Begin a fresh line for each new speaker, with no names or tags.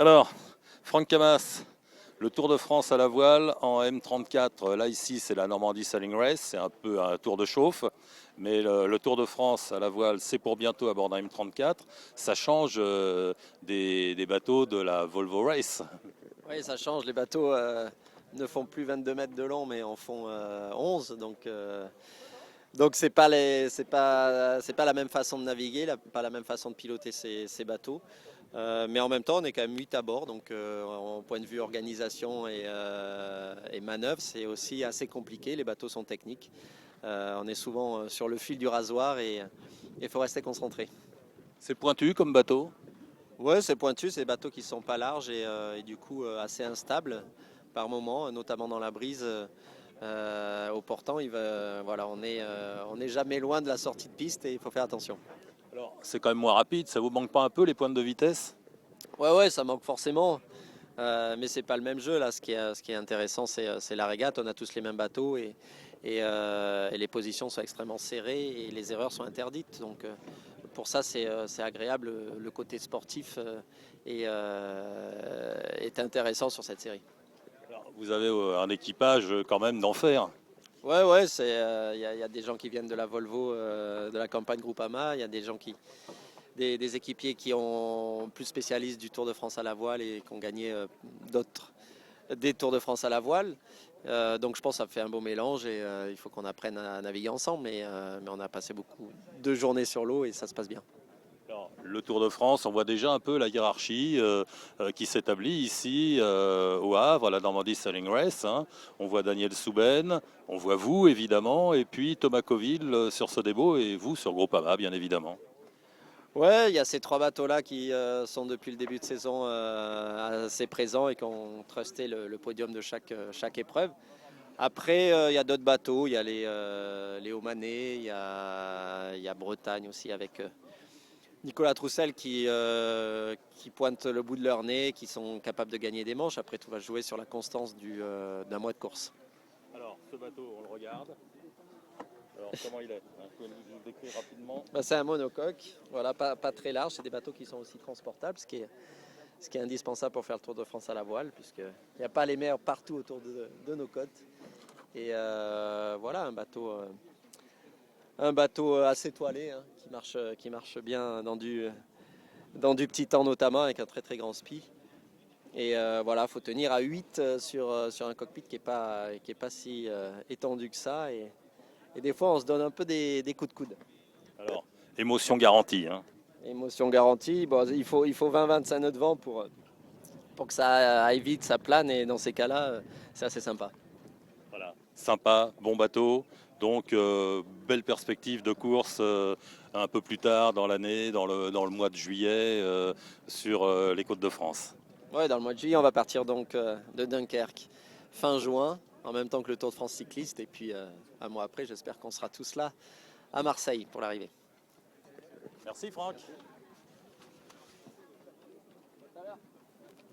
Alors, Franck Camas, le Tour de France à la voile en M34. Là, ici, c'est la Normandie Sailing Race. C'est un peu un tour de chauffe. Mais le Tour de France à la voile, c'est pour bientôt à bord d'un M34. Ça change des bateaux de la Volvo Race.
Oui, ça change. Les bateaux ne font plus 22 mètres de long, mais en font 11. Donc c'est pas la même façon de naviguer, pas la même façon de piloter ces bateaux. Mais en même temps, on est quand même 8 à bord. Donc en point de vue organisation et manœuvre, c'est aussi assez compliqué. Les bateaux sont techniques. On est souvent sur le fil du rasoir et il faut rester concentré.
C'est pointu comme bateau.
Ouais, c'est pointu, c'est des bateaux qui sont pas larges et du coup assez instables par moment, notamment dans la brise. Au portant, voilà, on est jamais loin de la sortie de piste et il faut faire attention.
Alors, c'est quand même moins rapide. Ça vous manque pas un peu les pointes de vitesse?
Ouais, ça manque forcément, mais c'est pas le même jeu là. Ce qui est intéressant, c'est la régate. On a tous les mêmes bateaux et les positions sont extrêmement serrées et les erreurs sont interdites. Donc pour ça, c'est agréable. Le côté sportif est intéressant sur cette série.
Alors, vous avez un équipage quand même d'enfer.
Ouais, y a des gens qui viennent de la Volvo, de la campagne Groupama. Il y a des équipiers qui ont plus spécialistes du Tour de France à la voile et qui ont gagné des Tours de France à la voile. Donc je pense que ça fait un beau mélange et il faut qu'on apprenne à naviguer ensemble. Mais on a passé beaucoup de journées sur l'eau et ça se passe bien.
Alors, le Tour de France, on voit déjà un peu la hiérarchie qui s'établit ici au Havre, à la Normandie Sailing Race. Hein. On voit Daniel Souben, on voit vous évidemment, et puis Thomas Coville sur Sodebo et vous sur Groupama bien évidemment.
Ouais, il y a ces trois bateaux-là qui sont depuis le début de saison assez présents et qui ont trusté le podium de chaque épreuve. Après, il y a d'autres bateaux, il y a les Omanais, il y a Bretagne aussi avec Nicolas Troussel qui pointe le bout de leur nez, qui sont capables de gagner des manches. Après, tout va jouer sur la constance d'un mois de course.
Alors, ce bateau, on le regarde. Alors, comment il est? Vous pouvez nous le décrire rapidement?
Bah, c'est un monocoque, voilà, pas très large. C'est des bateaux qui sont aussi transportables, ce qui est indispensable pour faire le Tour de France à la voile, puisqu'il n'y a pas les mers partout autour de nos côtes. Et voilà, un bateau assez toilé, hein, qui marche bien dans du petit temps notamment, avec un très très grand spi. Et voilà, il faut tenir à 8 sur un cockpit qui est pas si étendu que ça. Et des fois, on se donne un peu des coups de coude.
Alors, émotion garantie. Hein.
Émotion garantie, bon, il faut 20-25 nœuds de vent pour que ça aille vite, ça plane. Et dans ces cas-là, c'est assez sympa.
Voilà. Sympa, bon bateau. Donc, belle perspective de course un peu plus tard dans l'année, dans le mois de juillet, sur les côtes de France.
Ouais, dans le mois de juillet, on va partir donc de Dunkerque fin juin, en même temps que le Tour de France cycliste. Et puis un mois après, j'espère qu'on sera tous là à Marseille pour l'arrivée.
Merci Franck.